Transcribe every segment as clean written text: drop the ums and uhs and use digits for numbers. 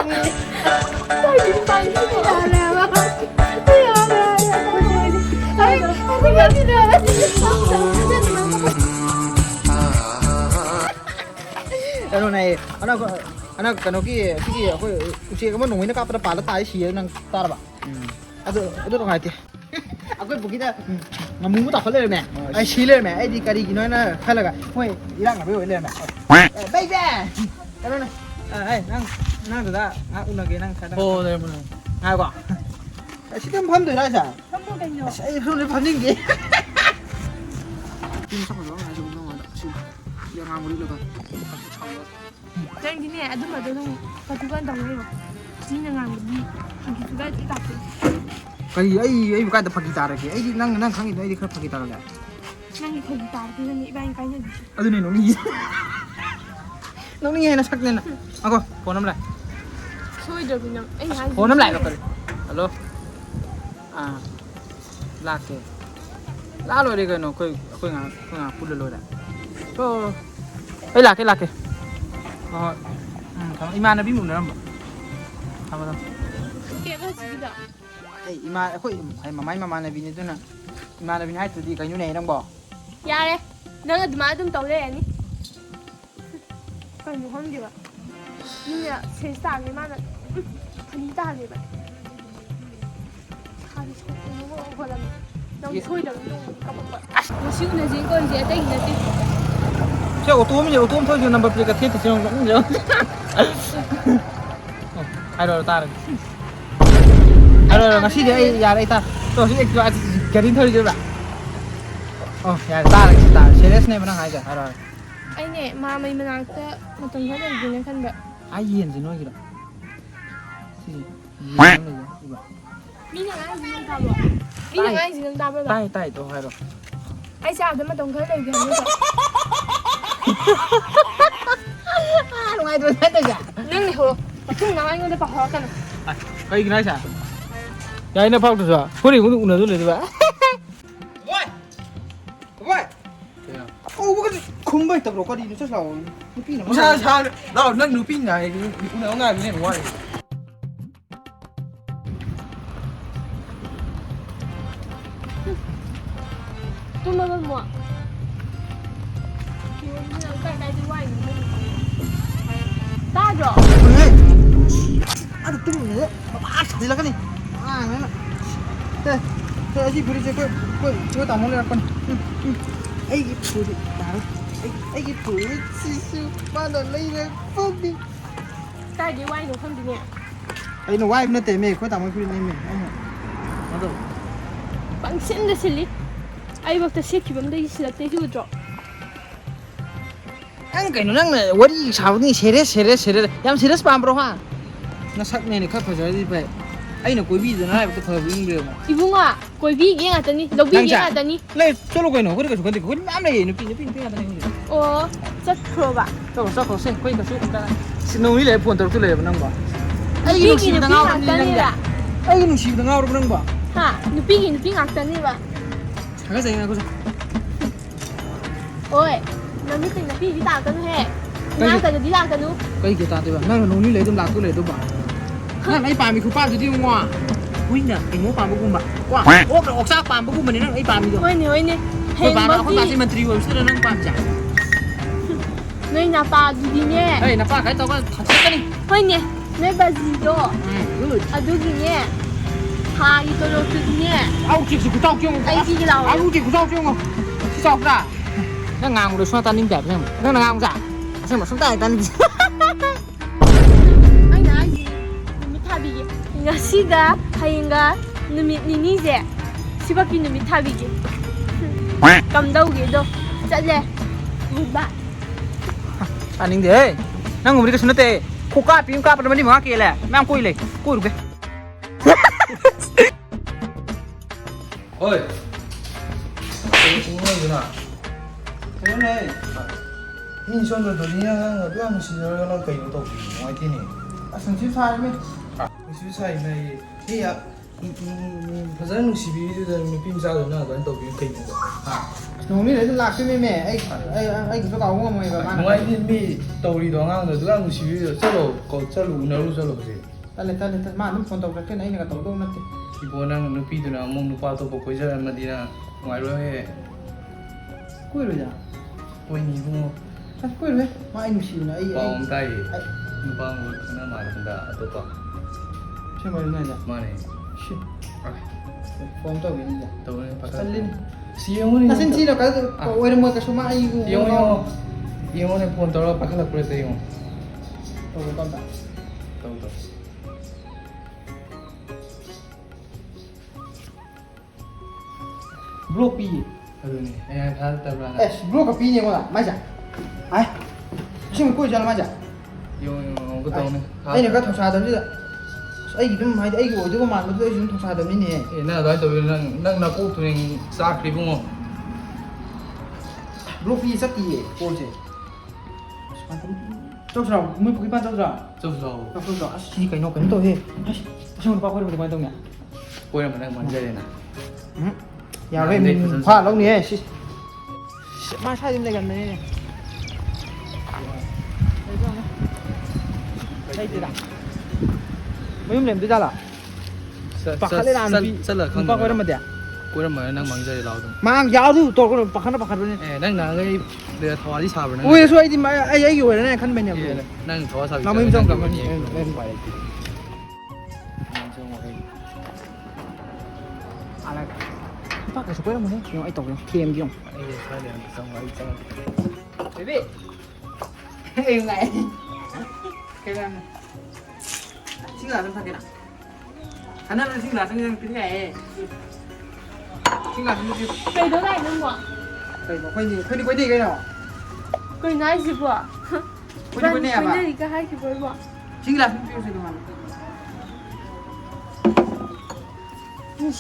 Ano này, ano kano ki ako usi mo nung ina ka para pala tayo siya ng tara ba. Ado ngai ti. Ako bukita ngamu ta khole me. Ai shile me. Ai di kari gino na khalaga. Hoi irang ga be le me. Baby. Ano na. Ai nang da nga una ge nang khada. Oh, ne mo. Ai ba. Ai sitam pham de ra sa. Pham mo kanyo. Ai pham de pham ning ge. Tin sa ko lo ai jong no da. Si. Ya nga mo ri lo ba. ꯅꯪꯗꯤꯅꯦ ꯑꯗꯨꯝꯕꯗꯣ ꯑꯗꯨꯝ ꯄꯥꯊꯨꯀꯥꯟ ꯇꯧꯅꯩꯕ ꯃꯤꯅ ꯉꯥꯡꯕꯗꯤ ꯐꯥꯒꯤꯁꯨ ꯀꯥꯏꯗꯤ ꯇꯥꯛꯇꯦ ꯀꯔꯤ ꯑꯩꯕꯨ ꯀꯥꯏꯗ ꯐꯥꯒꯤ ꯇꯥꯔꯒꯦ ꯑꯩꯗꯤ ꯅꯪ ꯈꯪꯉꯤꯗꯣ ꯑꯩꯗꯤ ꯈꯔ ꯐꯥꯒꯤ ꯇꯥꯔꯒꯦ ꯅꯪꯒꯤ ꯐꯥꯒꯤ ꯇꯥꯔꯗꯤ ꯅꯪ 이반이 ꯀꯥꯏꯅꯕꯤꯁꯦ ꯑꯗꯨꯅꯦ ꯅꯣꯛꯅꯤꯡꯉꯦ ꯍꯦꯟꯅ ꯁꯛꯅꯦꯅ ꯑꯒꯣ ꯐꯣꯟ ꯑꯃ ꯂꯥꯛ ꯁꯣꯏꯗ꯭ꯔꯕꯤ ꯅꯪ ꯑꯩ ꯍꯥꯏꯁꯦ ꯐꯣꯟ ꯑꯃ ꯂꯥꯛꯑꯦ ꯀꯔꯤ ꯍꯜꯂꯣ ꯂꯥꯛꯀꯦ ꯂꯥꯛ ꯂꯣꯏꯔꯦ ꯀꯩꯅꯣ ꯑꯩꯈꯣꯏ ꯉꯥ ꯄꯨꯜꯂ ꯂꯣꯏꯔꯦ ꯑꯩ ꯂꯥꯛꯀꯦ ꯍꯣꯏ ꯊꯝꯃꯣ ꯏꯃꯥꯟꯅꯕꯤ ꯃꯨꯟꯅꯔꯝꯕ ꯊꯝꯃꯣ ꯀꯦꯕꯁꯤꯗ ꯑꯩꯈꯣꯏ ꯃꯃꯥꯏ ꯃꯃꯥꯟꯅꯕꯤꯅꯤ ꯑꯗꯨꯅ ꯏꯃꯥꯟꯅꯕꯤꯅꯤ ꯍꯥꯏꯗꯨꯗꯤ ꯀꯩꯅꯣꯅꯦ ꯅꯪꯕꯣ ꯌꯥꯔꯦ ꯅꯪ ꯑꯗꯨꯃꯥꯏꯅ ꯑꯗꯨꯝ ꯇꯧ ꯂꯩꯔꯅꯤ ꯀꯩꯅꯣ ꯈꯪꯗꯦꯕ ꯃꯤꯅ ꯁꯦꯟꯁ ꯇꯥꯒꯦ ꯃꯥꯅ ꯐꯅꯤ ꯇꯥꯒꯦꯕ ꯈꯥꯗꯤ ꯁꯣꯛꯄꯅꯣ ꯍꯣꯠꯂꯝꯃꯤ ꯅꯪ ꯁꯣꯏꯗꯕ ꯅꯣꯡꯃꯗꯤ ꯀꯞꯄꯛꯄ ꯉꯁꯤ ꯎꯅꯁꯤ ꯀꯣꯏꯁꯦ ꯑꯇꯩꯒꯤ ꯅꯠꯇꯦ 저 오토움 터지고 넘버 플레이가 텐트 지금 좀 알어 따라 알어 ngasi dia ya đây ta to sih ekdo garin thori jo ba ya ta serious ne mana hai ja 알어 ꯑꯩꯅꯦ ꯃꯥ ꯃꯩ ꯃꯅꯥꯛꯇ ꯃꯇꯝ ꯈꯔ ꯂꯩꯒꯦꯅ ꯈꯟꯕ ai yen ji no gida si ꯃꯤꯅ ꯉꯥꯡꯉꯤꯁꯤ ꯅꯪ ꯇꯥꯕ꯭ꯔꯣ ꯃꯤꯅ ꯉꯥꯡꯉꯤꯁꯤ ꯅꯪ ꯇꯥꯕ꯭ꯔꯣ tai to hairo ꯑꯩ ꯆꯥꯕꯗ ꯃꯇꯝ ꯈꯔ ꯂꯩꯒꯦ ꯍꯥꯏꯕ nungai do ta ja ꯅꯪ ꯂꯩꯍꯧꯔꯣ ꯃꯇꯨꯡ ꯅꯪ ꯑꯩꯉꯣꯟꯗ ꯄꯥꯎꯍꯧꯔꯛꯀꯅꯨ kai gina sa ya ina phau to hori mu una do le ba oi oi ô bố cái khum bay tập đồ qua đi nó chắc là nó pin nó sao đâu nó nụ pin này nó ngay bên này ngoài ꯇꯨꯝꯃꯕ ꯃꯣ ꯅꯪ ꯀꯥꯏꯗꯤ ꯋꯥꯏꯅꯣ ꯇꯥꯗ꯭ꯔꯣ ada tuh ya apa di lakan nih mana thế gì bữa đi chơi tao muốn lên con ấy cái bữa đi tao ấy cái bữa xí xíu ba lần lấy lên phốt đi ꯀꯥꯏꯗꯤ ꯋꯥꯏꯅꯣ ꯈꯪꯗꯦꯅꯦ ấy nó quay nó tệ mày khối tao mới khuyên lên mình nó rồi ꯄꯪꯁꯤꯟꯗ ꯁꯤꯜꯂꯤ ꯑꯩꯕꯛꯇ ꯁꯦꯠꯈꯤꯕ ꯑꯃꯗꯒꯤ ꯁꯤꯜꯂꯛꯇꯦ ꯁꯤ ꯎꯗ꯭ꯔꯣ anh cái nó đang là wari sao ni serious em serious pam bro ha nó sắc này khắp phải rồi đi vậy anh nó cuối bi rồi nó lại cái thời bình thường 이붕아 꼴비기 ngатani 럭비기 ngатani lấy cho nó cái nó cái cái cái mám này nó pin thế này 어 ꯆꯠꯈ꯭ꯔꯣꯕ cho nó xem quay cái số chúng ta xin nói lại buồn tôi lại bằng bao ꯅꯨꯄꯤꯒꯤ ꯅꯨꯄꯤ ꯉꯥꯛꯇꯅꯦꯕ ai nó xịt ngao được bằng bao ꯍꯥ ꯅꯨꯄꯤꯒꯤ ꯅꯨꯄꯤ ꯉꯥꯛꯇꯅꯦꯕ cái gì này ôi ꯅꯃꯤꯠꯇꯩ ꯅꯨꯄꯤꯗꯤ ꯇꯥꯛꯀꯅꯨꯍꯦ ꯉꯥꯛꯇꯅꯗꯤ ꯂꯥꯛꯀꯅꯨ cái kiểu ta tôi bảo năng là nông lấy tôi làm tôi lấy tôi bảo năng ấy bà mình không bao giờ đi ngoa ui nè cái ngố bà bố cùng bà qua ốp được ốc xác bà bố cùng mình năng ấy bà mình rồi ꯍꯣꯏꯅꯦ ꯍꯣꯏꯅꯦ tôi bà nó không bà ꯍꯌꯦꯡꯃꯛꯇꯤ xin mình triều rồi sẽ năng bà chả ꯅꯣꯏ ꯅꯄꯥꯗꯨꯗꯤꯅꯦ ấy nè bà cái tao có thật cái đi ꯍꯣꯏꯅꯦ ꯅꯣꯏ ꯕꯥꯖꯤꯗꯣ good ꯑꯗꯨꯒꯤꯅꯦ ꯊꯥꯒꯤ ꯇꯣꯂꯣꯞꯇꯨꯗꯤꯅꯦ áo chị của tao chưa ꯑꯩꯒꯤ ꯂꯥꯎ áo chị của tao chưa không sao ra nó ngang rồi xoa tan ninh đẹp xem nó là ngang giả xem mà sống tay tan ꯑꯩꯅ ꯍꯥꯏꯁꯤ ꯅꯨꯃꯤꯠ ꯊꯥꯕꯤꯒꯦ ꯉꯁꯤꯒ ꯍꯌꯦꯡꯒ ꯅꯨꯃꯤꯠ ꯅꯤꯅꯤꯁꯦ ꯁꯤꯕꯛꯀꯤ ꯅꯨꯃꯤꯠ ꯊꯥꯕꯤꯒꯦ ꯀꯝꯗꯧꯒꯦꯗꯣ ꯆꯠꯂꯦ good by tan ninh đấy năng ngủ đi cái số nó tệ cô cá phim cá bắt đi mà kia lẹ mang cùi được cái ơi cũng hơi gì nào cái này nhìn xong rồi đi nha rồi biết không xin rồi nó cày nó tàu ngoài thế này à sừng chim sai đấy cái suy sai này thì fazendo um civil da minha pinçada não agora então bem feito Nungni đấy lạc cái mẹ ai cũng có cầu không mày não é nem me tàu đi đó ngang rồi tôi ăn một civil sao rồi có sao luôn nào luôn sao rồi gì ta lên mà nó còn tàu cái này là tàu đâu mất thì bố năng nó pin từ nào mong nó qua tàu bọc quay ra mà đi nào ngoài rồi hệ quên rồi à quay nhìn không quên rồi mà anh xỉu này bong tay nó bong một cái mà chúng ta tốt tốt xem mà này mà này shit form tàu cái gì tàu này phải sân lên siêu này na sen chi là cái ôi mà cái số mà ai siêu này phone tàu phải là cái gì không tàu con bạn tàu tàu block pi Aduh nih, hal terbelah. block pi nya mà mai chả ai xem coi cho là mai chả Yung cái tàu này. ai này cái thằng xa tao chứ ai cái mai ai cái cái mà nó tôi dùng thằng xa tao nè Nah, dah tàu nang nak tu yang sakit pun. block pi sắc gì cô chứ cháu sao mới cái ban cháu sao Jauh jauh. cháu sao chỉ cái nó cái tôi hết sao nó bao quên được bao nhiêu nhỉ Kau yang mana manja ni nak. giờ đây mình pha lâu nè mai sai đến đây gần này đây thì đã mấy làm tới ra là bạc khát lên làm gì không bao quên mà đẹp Kau yang mana nang manja di laut tu. mang giáo thứ tôi có bạc khát nó bạc khát luôn Nang cái dia thawar di sabar nang. ui xuôi thì mà ai ấy rồi này khăn bên nhà rồi Nang thawar sabar. nó mới trong cả con lên phảiอะไรป้าก็สวยแล้วมั้งเนี่ยไอ้ตกเนี่ยเค็มยิ่ง Ini saya yang sama itu. เฮ้ยเอ้ยไงแค่นั้นสิ่งหลายมันทำกันอ่ะอันนั้นสิ่งหลายสิ่งหนึ่งเป็นไงสิ่งหลายสิ่งหนึ่ง Cây đứa này nữa mà. เคยบอกเคยดีกว่าดีกันเนาะ Cây này gì vậy? เคยดีกว่าเนี่ยป่ะ Cây này cái hai cái với vậy. สิ่งหลายสิ่งหนึ่งสิ่งมัน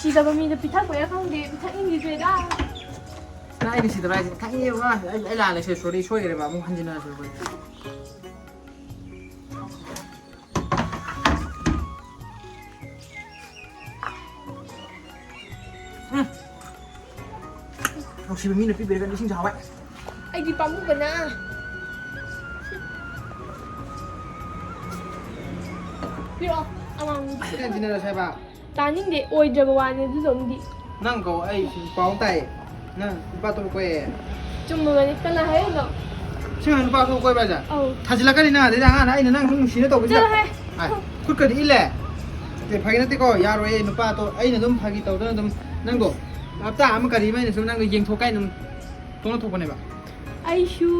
Chị đã bao nhiêu bị thắc của không đi, bị thắc in gì rồi đó. น่าไอ้นี่สิทำไรทั้งนี้ว่าไอ้ลานเลยช่วยช่วยเลยป่ะมึงขันจิน่าช่วยเราชิมมีนพี่เบรกันดิชิงเช้าไว้ Anh đi bấm cái nào? Biết không? Ông ที่นั่นจิน่าใช่ป่ะ ta những để ôi giờ bà này cứ giống đi. นั่งก็ไอ้ป้องไต่นั่งป้าตัวกล้วย Chúng mình này cái là hết rồi. ใช่ไหมป้าตัวกล้วยไปจ้ะ Ừ. ถ้าจิละกันนี่นะเดี๋ยวนะไอ้นั่งทุ่งชีนตัวไป Chứ จ้ะ là hết. ไอ้คุณเกิดอีแหละแต่พากินนั่นก็ยาโรยนุ่มป้าตัวไอ้เนี่ยนุ่มพากินตัวนั่นนั่งก็อับตามันกระดิ่งไม่เนี่ยสมนั่งก็ยิงโทใกล้นุ่มตรงนั้นโทกันไหนบ้าง Ai chú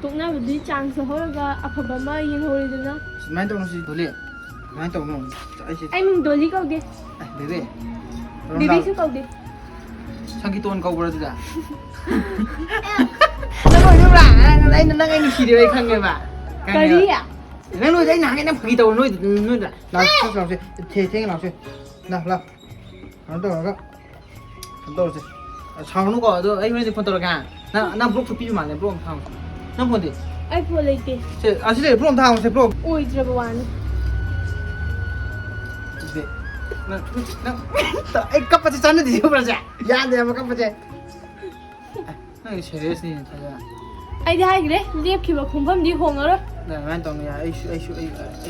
tụi nào đi chàng số hồi là à phải bấm mai yên hồi rồi đó. ไม่ตรงนั้นสิตัวเล็กไม่ตรงนั้นไอ้สิ Anh mình đổi đi câu đi. เบเบ้ Đi đi chứ câu đi. ช่างกี่ตัวเขาบริสุทธิ์จ้ะนั่งลอยนุ่มหล่ะไอ้นั่งไอ้นี่ขี่เดียวไอ้ข้างเงี้ยป่ะ Cái đi à? นั่งลอยไอ้หนังไอ้นั่งพากินตัวนู่นนู่นจ้ะเราเราสิเท่งเราสินะเราเราตัวเราก็ตัวสิชาวนู้นก็ตัวไอ้ไม่ได้คนตัวกันนั่งบล็อกทุกปีมาเนี่ยบล็อกทางนั่งคนดิ Ai phụ lấy đi. เช่อาชีพบล็อกทางใช่บล็อก Ôi giờ bà này. นั่งไอ้กับปัจจัยนั่นดิวประจักษ์ยานเดียวมากับปัจจัยนั่งเฉยๆสิใช่ไหม Ai đi hay cái đấy, liếp khi mà không phẩm đi hồn rồi đó. เนี่ยแม่ตรงนี้ไอ้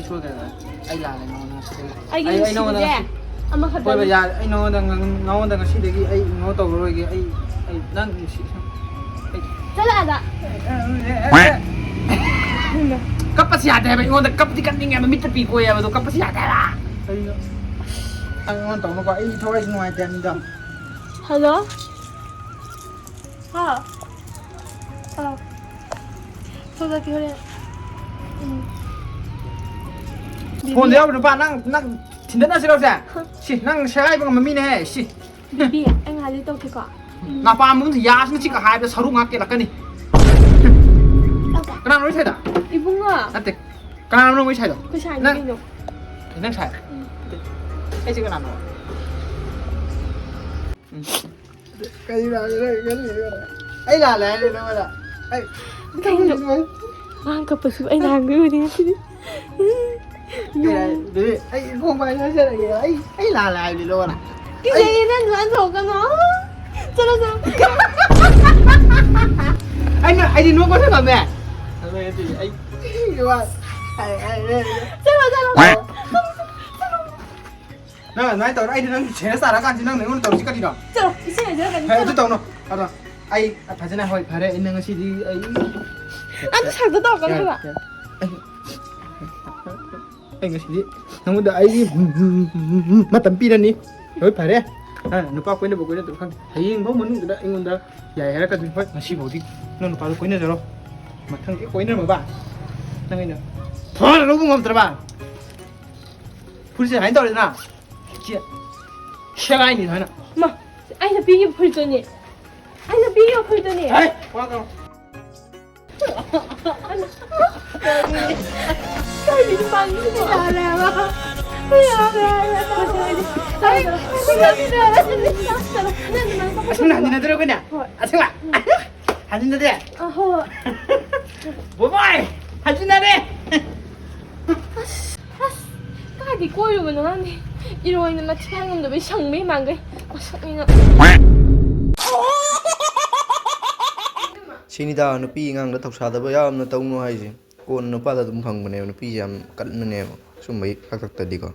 ช่วยกันนะไอ้ลาเลยน้องนะ Ai cái gìน้อง vậy? นะ À mà khát ป่วยไป đấy. ยาไอ้น้องดังน้องดังสิเด็กไอ้น้องโตเลยไอ้นั่นสิ Chắc là đã. กับปัจจัยแต่ไปงอนแต่กับที่กันยังไงมันมิตรปีกวยอะมันตัวกับปัจจัยแต่ละไอ้งอนตรงนั้นก็ไอ้ทอยหน่วยแต่นี่ดำ Hello? À. À. Thôi ra kia đây. Ừ. คนเดียวหรือเปล่านั่งถึงนั่นสิเราจะสินั่งใช้บ้างมันมีแน่สิ Bibi, anh Hà đi đâu thì quả. นาปามึงถึงยาซึ่งชิกหายไปสรุปงักเกลักกันนี่กระนั้นไม่ใช่ด่ะ Đi vung à? นั่นแต่กระนั้นไม่ใช่ด่ะ Cứ xài Nè. như vậy. นั่งใช่ไอ้ชิกระนั้นcái gì là cái gì ấy là lẽ đi đâu màไอ้ Cái gì? Mang cặp vào anh hàng cái gì đi. ai không phải nói chuyện này ai là gì luôn à cái gì nên loạn thổ cái nó cho nó sao anh đi nuôi con thế mà mẹ mẹ thì anh nhưng mà cho nó nó nói tao anh đang chế ra ra cái năng này tao chỉ cái gì đó cho nó cái này cho cái hay tôi tao nó à ai phải thế này hỏi phải đấy anh đang xin đi anh chẳng có tao cái gì anh cái gì nó muốn đợi đi mà tầm pin đi hỏi phải đấy nó qua quên được quên được tụi con thấy anh không muốn anh muốn đó dài hay là cái gì phải mà xí bảo đi nó qua quên được rồi mà thằng cái quên được mà bạn thằng ấy nữa thôi nó cũng không được bạn 풀지 아니다 그러잖아. 시야가 아니니 하나. mà anh là biêu 풀더니 anh là biêu 풀더니 아이, 와가. cái gì mà anh cứ làm à 아침에 안 지나 들어 그냥. 아침에. 안 지나 돼. 뭐 봐. 안 지나래. cái gì cô rồi mà nó ăn đi đi rồi mà chị hai người bị sòng mấy màng cái sợ mình Sinida nupi ngang da thoksa da ya am na tawnu hai ji kon nupa da dum phang bane nupi jam kan ne sum mai khak tak ta di ko